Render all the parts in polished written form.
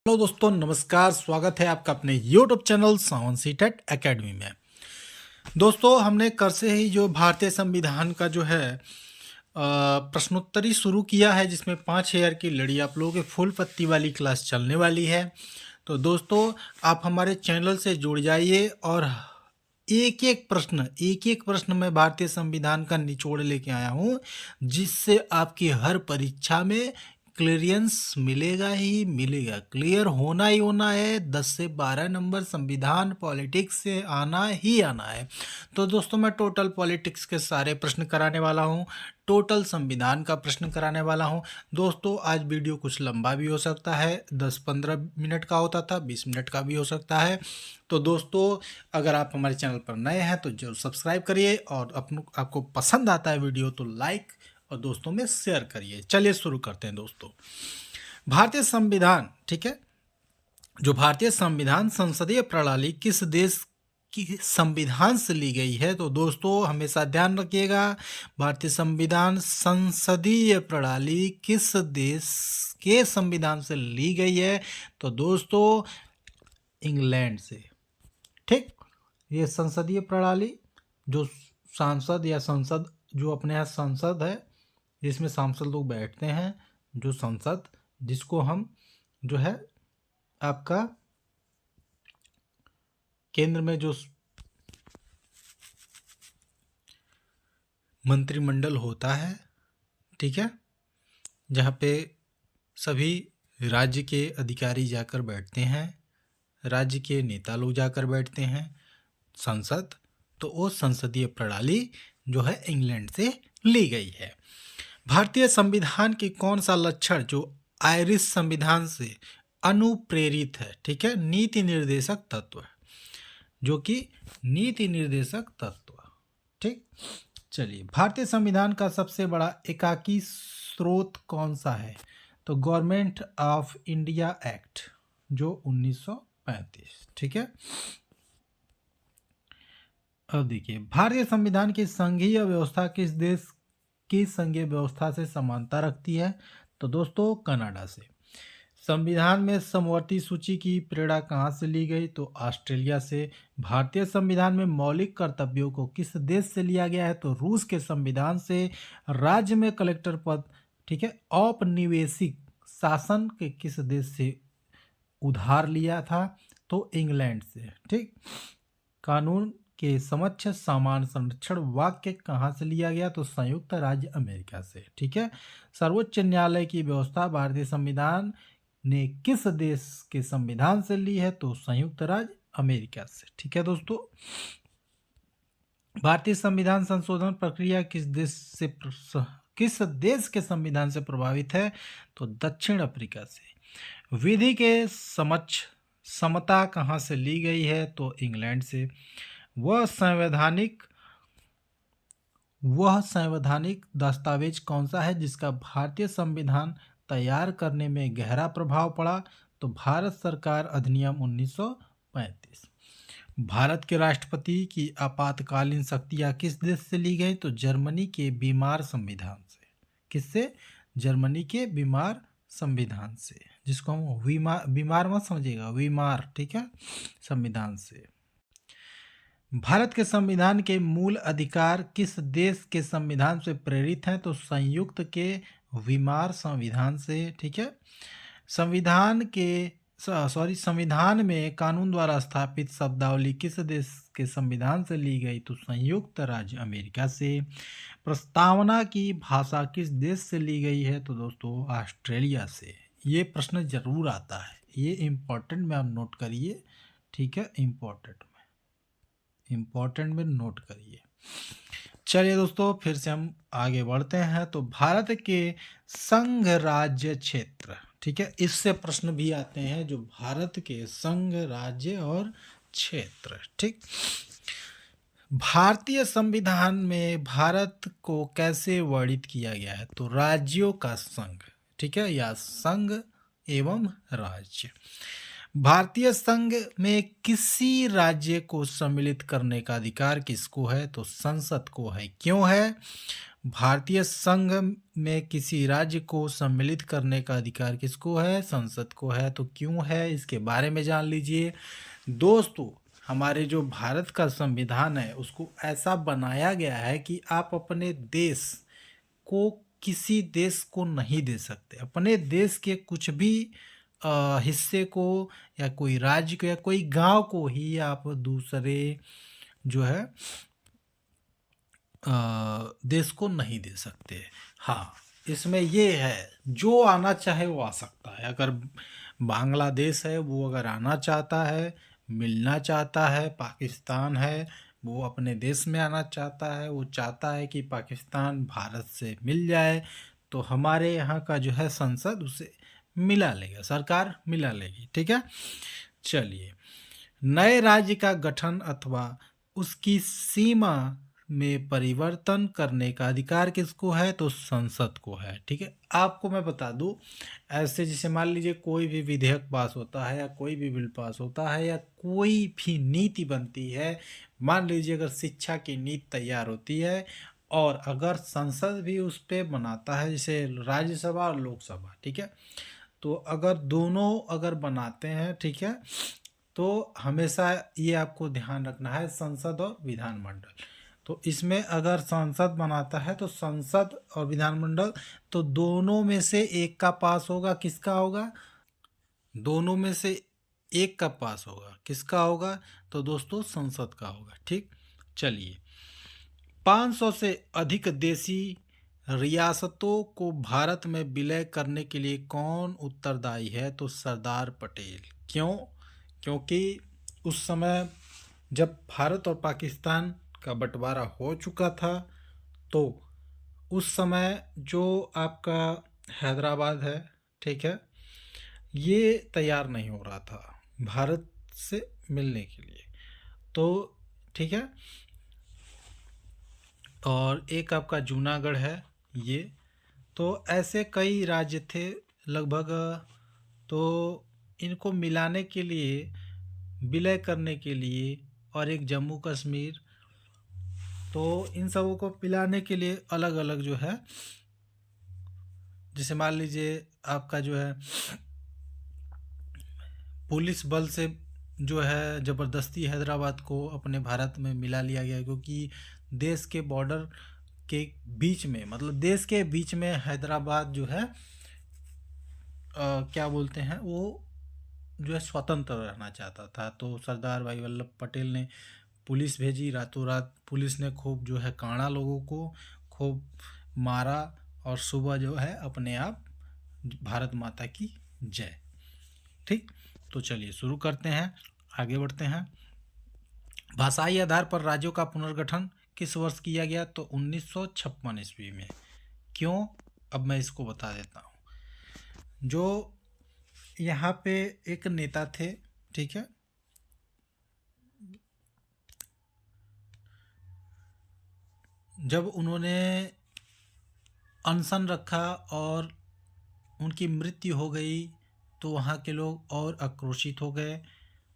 Hello दोस्तों, नमस्कार। स्वागत है आपका अपने यूट्यूब चैनल सावन सीटेट एकेडमी में। दोस्तों, हमने कल से ही जो भारतीय संविधान का जो है प्रश्नोत्तरी शुरू किया है, जिसमें 5 ईयर की लड़ी आप लोगों के फुल पत्ती वाली क्लास चलने वाली है। तो दोस्तों, आप हमारे चैनल से जुड़ जाइए और एक एक प्रश्न मैं भारतीय संविधान का निचोड़ लेके आया हूँ, जिससे आपकी हर परीक्षा में क्लियरेंस मिलेगा ही मिलेगा। क्लियर होना ही होना है। 10 से 12 नंबर संविधान पॉलिटिक्स से आना ही आना है। तो दोस्तों, मैं टोटल पॉलिटिक्स के सारे प्रश्न कराने वाला हूँ, टोटल संविधान का प्रश्न कराने वाला हूँ। दोस्तों, आज वीडियो कुछ लंबा भी हो सकता है, 10-15 मिनट का होता था, 20 मिनट का भी हो सकता है। तो दोस्तों, अगर आप हमारे चैनल पर नए हैं तो जरूर सब्सक्राइब करिए, और आपको पसंद आता है वीडियो तो लाइक और दोस्तों में शेयर करिए। चलिए शुरू करते हैं दोस्तों। भारतीय संविधान, ठीक है, जो भारतीय संविधान संसदीय प्रणाली किस देश की संविधान से ली गई है? तो दोस्तों, हमेशा ध्यान रखिएगा, भारतीय संविधान संसदीय प्रणाली किस देश के संविधान से ली गई है? तो दोस्तों, इंग्लैंड से। ठीक, ये संसदीय प्रणाली, जो सांसद या संसद, जो अपने यहाँ संसद है, जिसमें सांसद लोग बैठते हैं, जो संसद, जिसको हम जो है आपका केंद्र में जो मंत्रिमंडल होता है, ठीक है, जहाँ पे सभी राज्य के अधिकारी जाकर बैठते हैं, राज्य के नेता लोग जाकर बैठते हैं, संसद। तो वो संसदीय प्रणाली जो है इंग्लैंड से ली गई है। भारतीय संविधान की कौन सा लक्षण जो आयरिश संविधान से अनुप्रेरित है? ठीक है, नीति निर्देशक तत्व है, जो कि नीति निर्देशक तत्व। ठीक, चलिए, भारतीय संविधान का सबसे बड़ा एकाकी स्रोत कौन सा है? तो गवर्नमेंट ऑफ इंडिया एक्ट, जो 1935। ठीक है, अब देखिए, भारतीय संविधान की संघीय व्यवस्था किस देश की संघीय व्यवस्था से समानता रखती है? तो दोस्तों, कनाडा से। संविधान में समवर्ती सूची की प्रेरणा कहाँ से ली गई? तो ऑस्ट्रेलिया से। भारतीय संविधान में मौलिक कर्तव्यों को किस देश से लिया गया है? तो रूस के संविधान से। राज्य में कलेक्टर पद, ठीक है, औपनिवेशिक शासन के किस देश से उधार लिया था? तो इंग्लैंड से। ठीक, कानून के समक्ष समान संरक्षण वाक्य कहाँ से लिया गया? तो संयुक्त राज्य अमेरिका से। ठीक है, सर्वोच्च न्यायालय की व्यवस्था भारतीय संविधान ने किस देश के संविधान से ली है? तो संयुक्त राज्य अमेरिका से। ठीक है दोस्तों, भारतीय संविधान संशोधन प्रक्रिया किस देश के संविधान से प्रभावित है? तो दक्षिण अफ्रीका से। विधि के समक्ष समता कहाँ से ली गई है? तो इंग्लैंड से। वह संवैधानिक दस्तावेज कौन सा है जिसका भारतीय संविधान तैयार करने में गहरा प्रभाव पड़ा? तो भारत सरकार अधिनियम 1935। भारत के राष्ट्रपति की आपातकालीन शक्तियां किस देश से ली गई? तो जर्मनी के बीमार संविधान से। किससे? जर्मनी के बीमार संविधान से, जिसको हम बीमार मत समझिएगा, बीमार, ठीक है, संविधान से। भारत के संविधान के मूल अधिकार किस देश के संविधान से प्रेरित हैं? तो संयुक्त के वीमार संविधान से। ठीक है, संविधान में कानून द्वारा स्थापित शब्दावली किस देश के संविधान से ली गई? तो संयुक्त राज्य अमेरिका से। प्रस्तावना की भाषा किस देश से ली गई है? तो दोस्तों, ऑस्ट्रेलिया से। ये प्रश्न जरूर आता है, ये इम्पोर्टेंट में आप नोट करिए। ठीक है, इम्पोर्टेंट में नोट करिए। चलिए दोस्तों, फिर से हम आगे बढ़ते हैं। तो भारत के संघ राज्य क्षेत्र, ठीक है, इससे प्रश्न भी आते हैं, जो भारत के संघ राज्य और क्षेत्र। ठीक, भारतीय संविधान में भारत को कैसे वर्णित किया गया है? तो राज्यों का संघ, ठीक है, या संघ एवं राज्य। भारतीय संघ में किसी राज्य को सम्मिलित करने का अधिकार किसको है? तो संसद को है। क्यों है? भारतीय संघ में किसी राज्य को सम्मिलित करने का अधिकार किसको है? संसद को है। तो क्यों है, इसके बारे में जान लीजिए। दोस्तों, हमारे जो भारत का संविधान है उसको ऐसा बनाया गया है कि आप अपने देश को किसी देश को नहीं दे सकते। अपने देश के कुछ भी हिस्से को या कोई राज्य को या कोई गांव को ही आप दूसरे जो है देश को नहीं दे सकते। हाँ, इसमें ये है, जो आना चाहे वो आ सकता है। अगर बांग्लादेश है वो अगर आना चाहता है, मिलना चाहता है, पाकिस्तान है वो अपने देश में आना चाहता है, वो चाहता है कि पाकिस्तान भारत से मिल जाए, तो हमारे यहाँ का जो है संसद उसे मिला लेगा, सरकार मिला लेगी। ठीक है, चलिए। नए राज्य का गठन अथवा उसकी सीमा में परिवर्तन करने का अधिकार किसको है? तो संसद को है। ठीक है, आपको मैं बता दूं, ऐसे जैसे मान लीजिए कोई भी विधेयक पास होता है या कोई भी बिल पास होता है या कोई भी नीति बनती है, मान लीजिए अगर शिक्षा की नीति तैयार होती है और अगर संसद भी उस पर बनाता है, जैसे राज्यसभा और लोकसभा, ठीक है, तो अगर दोनों अगर बनाते हैं, ठीक है, तो हमेशा ये आपको ध्यान रखना है, संसद और विधानमंडल। तो इसमें अगर संसद बनाता है तो संसद और विधानमंडल, तो दोनों में से एक का पास होगा। किसका होगा? दोनों में से एक का पास होगा। किसका होगा? तो दोस्तों संसद का होगा। ठीक, चलिए। 500 से अधिक देशी रियासतों को भारत में विलय करने के लिए कौन उत्तरदायी है? तो सरदार पटेल। क्यों? क्योंकि उस समय जब भारत और पाकिस्तान का बंटवारा हो चुका था, तो उस समय जो आपका हैदराबाद है, ठीक है, ये तैयार नहीं हो रहा था भारत से मिलने के लिए। तो ठीक है, और एक आपका जूनागढ़ है ये। तो ऐसे कई राज्य थे लगभग, तो इनको मिलाने के लिए, विलय करने के लिए, और एक जम्मू कश्मीर, तो इन सबों को मिलाने के लिए अलग अलग जो है, जैसे मान लीजिए आपका जो है पुलिस बल से जो है ज़बरदस्ती हैदराबाद को अपने भारत में मिला लिया गया, क्योंकि देश के बॉर्डर के बीच में, मतलब देश के बीच में हैदराबाद जो है क्या बोलते हैं, वो जो है स्वतंत्र रहना चाहता था। तो सरदार भाई वल्लभ पटेल ने पुलिस भेजी, रातों रात पुलिस ने खूब जो है काढ़ा लोगों को, खूब मारा, और सुबह जो है अपने आप भारत माता की जय। ठीक, तो चलिए शुरू करते हैं, आगे बढ़ते हैं। भाषाई आधार पर राज्यों का पुनर्गठन किस वर्ष किया गया? तो 1956 ईस्वी में। क्यों? अब मैं इसको बता देता हूँ। जो यहाँ पे एक नेता थे, ठीक है, जब उन्होंने अनशन रखा और उनकी मृत्यु हो गई, तो वहाँ के लोग और आक्रोशित हो गए।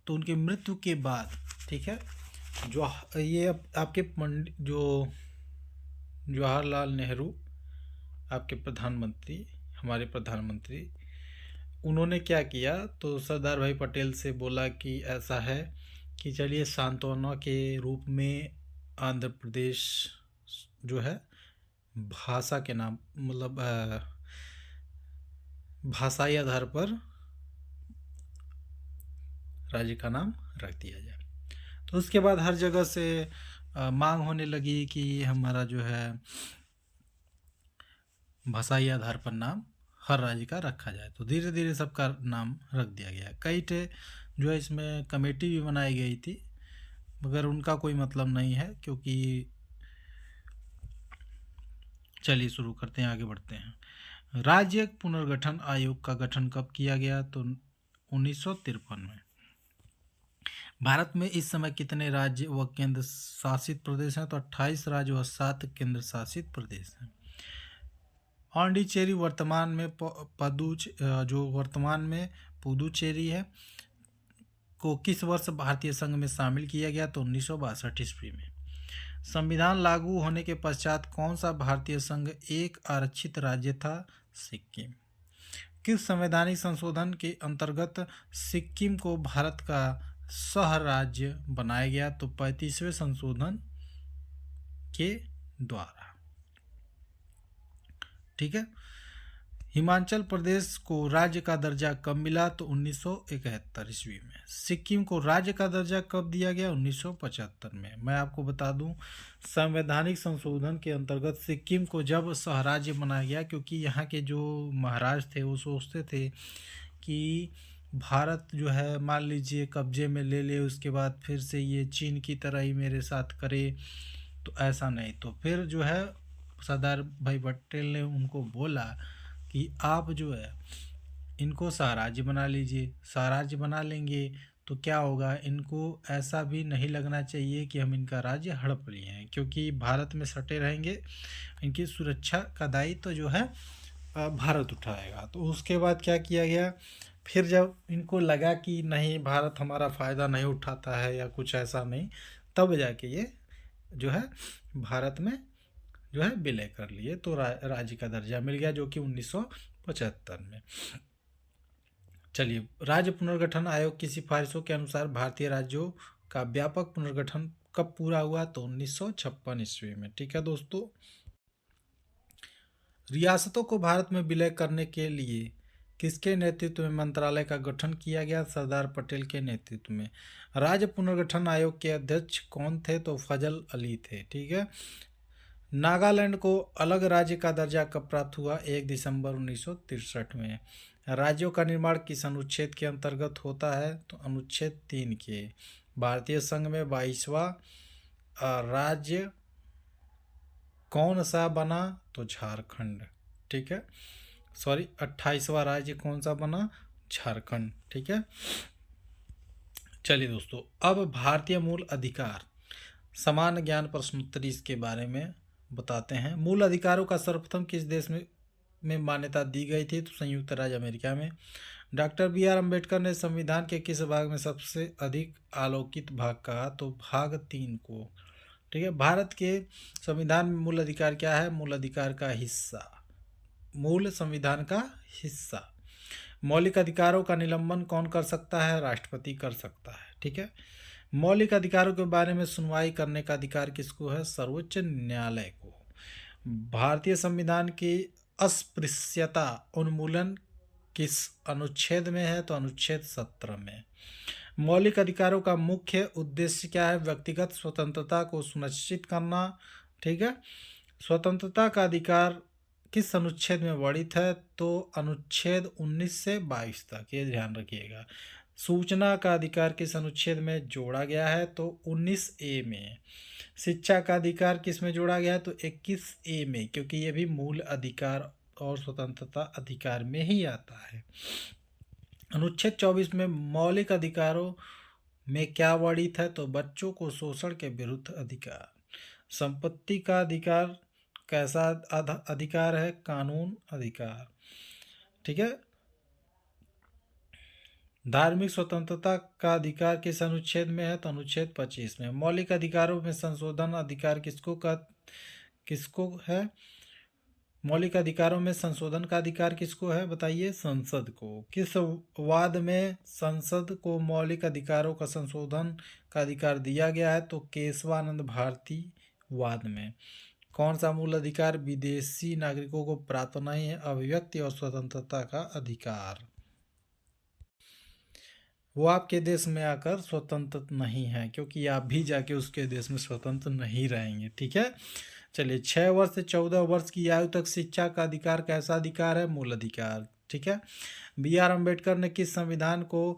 तो उनकी मृत्यु के बाद, ठीक है, जो ये आपके जो जवाहरलाल नेहरू, आपके प्रधानमंत्री, हमारे प्रधानमंत्री, उन्होंने क्या किया, तो सरदार भाई पटेल से बोला कि ऐसा है कि चलिए सांत्वना के रूप में आंध्र प्रदेश जो है भाषा के नाम, मतलब भाषाई आधार पर राज्य का नाम रख दिया जाए। तो उसके बाद हर जगह से मांग होने लगी कि हमारा जो है भाषाई आधार पर नाम हर राज्य का रखा जाए। तो धीरे धीरे सबका नाम रख दिया गया। कई थे जो है इसमें कमेटी भी बनाई गई थी, मगर उनका कोई मतलब नहीं है, क्योंकि चलिए शुरू करते हैं, आगे बढ़ते हैं। राज्य पुनर्गठन आयोग का गठन कब किया गया? तो 1953 में। भारत में इस समय कितने राज्य व केंद्र शासित प्रदेश हैं? तो 28 राज्य व 7 केंद्र शासित प्रदेश हैं। पांडिचेरी वर्तमान में जो वर्तमान में पुदुचेरी है, को किस वर्ष भारतीय संघ में शामिल किया गया? तो 1962 ईस्वी में। संविधान लागू होने के पश्चात कौन सा भारतीय संघ एक आरक्षित राज्य था? सिक्किम। किस संवैधानिक संशोधन के अंतर्गत सिक्किम को भारत का सह राज्य बनाया गया? तो 35वें संशोधन के द्वारा। ठीक है। हिमाचल प्रदेश को राज्य का दर्जा कब मिला? तो 1971 ईस्वी में। सिक्किम को राज्य का दर्जा कब दिया गया? 1975 में। मैं आपको बता दूं, संवैधानिक संशोधन के अंतर्गत सिक्किम को जब सहराज्य बनाया गया, क्योंकि यहाँ के जो महाराज थे वो सोचते थे कि भारत जो है मान लीजिए कब्जे में ले ले, उसके बाद फिर से ये चीन की तरह ही मेरे साथ करे, तो ऐसा नहीं। तो फिर जो है सरदार भाई पटेल ने उनको बोला कि आप जो है इनको साम्राज्य बना लीजिए। साम्राज्य बना लेंगे तो क्या होगा, इनको ऐसा भी नहीं लगना चाहिए कि हम इनका राज्य हड़प लिए हैं, क्योंकि भारत में सटे रहेंगे, इनकी सुरक्षा का दायित्व तो जो है भारत उठाएगा। तो उसके बाद क्या किया गया, फिर जब इनको लगा कि नहीं भारत हमारा फ़ायदा नहीं उठाता है या कुछ ऐसा नहीं, तब जाके ये जो है भारत में जो है विलय कर लिए, तो राज्य का दर्जा मिल गया, जो कि 1975 में। चलिए, राज्य पुनर्गठन आयोग की सिफारिशों के अनुसार भारतीय राज्यों का व्यापक पुनर्गठन कब पूरा हुआ? तो 1956 ईस्वी में। ठीक है दोस्तों। रियासतों को भारत में विलय करने के लिए किसके नेतृत्व में मंत्रालय का गठन किया गया? सरदार पटेल के नेतृत्व में। राज्य पुनर्गठन आयोग के अध्यक्ष कौन थे? तो फजल अली थे। ठीक है। नागालैंड को अलग राज्य का दर्जा कब प्राप्त हुआ? 1 दिसंबर 1963 में। राज्यों का निर्माण किस अनुच्छेद के अंतर्गत होता है? तो अनुच्छेद 3 के। भारतीय संघ में 22वां राज्य कौन सा बना? तो झारखंड। ठीक है, सॉरी, 28वां राज्य कौन सा बना? झारखंड। ठीक है। चलिए दोस्तों, अब भारतीय मूल अधिकार समान ज्ञान प्रश्नोत्तरी इसके बारे में बताते हैं। मूल अधिकारों का सर्वप्रथम किस देश में मान्यता दी गई थी? तो संयुक्त राज्य अमेरिका में। Doctor B R. अम्बेडकर ने संविधान के किस भाग में सबसे अधिक आलोकित भाग कहा? तो भाग 3 को। ठीक है। भारत के संविधान में मूल अधिकार क्या है? मूल अधिकार का हिस्सा, मूल संविधान का हिस्सा। मौलिक अधिकारों का निलंबन कौन कर सकता है? राष्ट्रपति कर सकता है। ठीक है। मौलिक अधिकारों के बारे में सुनवाई करने का अधिकार किसको है? सर्वोच्च न्यायालय को। भारतीय संविधान की अस्पृश्यता उन्मूलन किस अनुच्छेद में है? तो अनुच्छेद 17 में। मौलिक अधिकारों का मुख्य उद्देश्य क्या है? व्यक्तिगत स्वतंत्रता को सुनिश्चित करना। ठीक है। स्वतंत्रता का अधिकार किस अनुच्छेद में वर्णित है? तो अनुच्छेद 19 से 22 तक, ये ध्यान रखिएगा। सूचना का अधिकार किस अनुच्छेद में जोड़ा गया है? तो 19A में। शिक्षा का अधिकार किस में जोड़ा गया है? तो 21A में, क्योंकि ये भी मूल अधिकार और स्वतंत्रता अधिकार में ही आता है। अनुच्छेद 24 में मौलिक अधिकारों में क्या वर्णित है? तो बच्चों को शोषण के विरुद्ध अधिकार। संपत्ति का अधिकार कैसा अधिकार है? कानून अधिकार। ठीक है। धार्मिक स्वतंत्रता का अधिकार किस अनुच्छेद में है? तो अनुच्छेद 25 में। मौलिक अधिकारों में संशोधन अधिकार किसको है? मौलिक अधिकारों में संशोधन का अधिकार किसको है? बताइए। संसद को। किस वाद में संसद को मौलिक अधिकारों का संशोधन का अधिकार दिया गया है? तो केशवानंद भारती वाद में। कौन सा मूल अधिकार विदेशी नागरिकों को प्राप्त नहीं है? अभिव्यक्ति और स्वतंत्रता का अधिकार। वो आपके देश में आकर स्वतंत्र नहीं है, क्योंकि आप भी जाके उसके देश में स्वतंत्र नहीं रहेंगे। ठीक है। चलिए, 6 वर्ष से 14 वर्ष की आयु तक शिक्षा का अधिकार कैसा अधिकार है? मूल अधिकार। ठीक है। बी.आर. अम्बेडकर ने किस संविधान को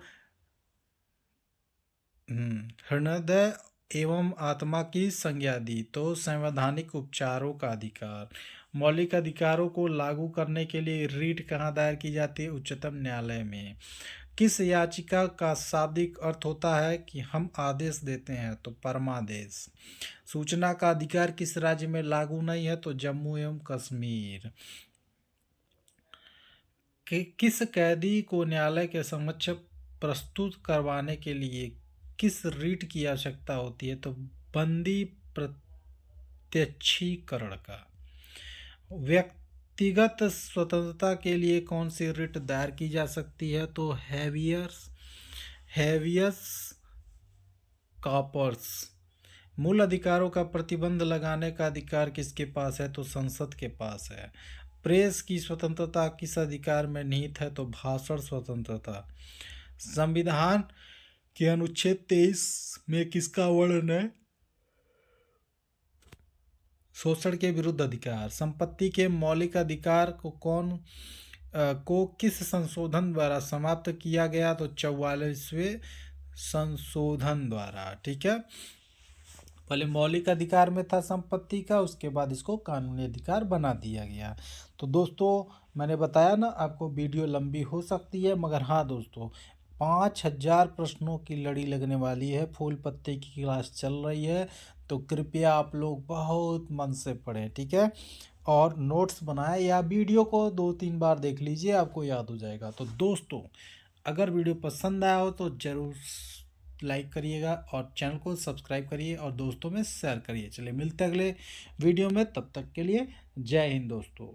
हृदय एवं आत्मा की संज्ञा दी? तो संवैधानिक उपचारों का अधिकार। मौलिक अधिकारों को लागू करने के लिए रीट कहाँ दायर की जाती है? उच्चतम न्यायालय में। किस याचिका का शाब्दिक अर्थ होता है कि हम आदेश देते हैं? तो परमादेश। सूचना का अधिकार किस राज्य में लागू नहीं है? तो जम्मू एवं कश्मीर। किस कैदी को न्यायालय के समक्ष प्रस्तुत करवाने के लिए किस रीट की आवश्यकता होती है? तो बंदी प्रत्यक्षीकरण का। व्यक्तिगत स्वतंत्रता के लिए कौन सी रिट दायर की जा सकती है? तो हैवियस कॉर्पस। मूल अधिकारों का प्रतिबंध लगाने का अधिकार किसके पास है? तो संसद के पास है। प्रेस की स्वतंत्रता किस अधिकार में निहित है? तो भाषण स्वतंत्रता। संविधान के अनुच्छेद 23 में किसका वर्णन है? शोषण के विरुद्ध अधिकार। संपत्ति के मौलिक अधिकार को किस संशोधन द्वारा समाप्त किया गया? तो 44वें संशोधन द्वारा। ठीक है, पहले मौलिक अधिकार में था संपत्ति का, उसके बाद इसको कानूनी अधिकार बना दिया गया। तो दोस्तों मैंने बताया ना, आपको वीडियो लंबी हो सकती है, मगर हाँ दोस्तों 5000 प्रश्नों की लड़ी लगने वाली है। फूल पत्ते की क्लास चल रही है, तो कृपया आप लोग बहुत मन से पढ़ें, ठीक है, और नोट्स बनाएं या वीडियो को 2-3 बार देख लीजिए, आपको याद हो जाएगा। तो दोस्तों अगर वीडियो पसंद आया हो तो ज़रूर लाइक करिएगा और चैनल को सब्सक्राइब करिए और दोस्तों में शेयर करिए। चलिए मिलते हैं अगले वीडियो में, तब तक के लिए जय हिंद दोस्तों।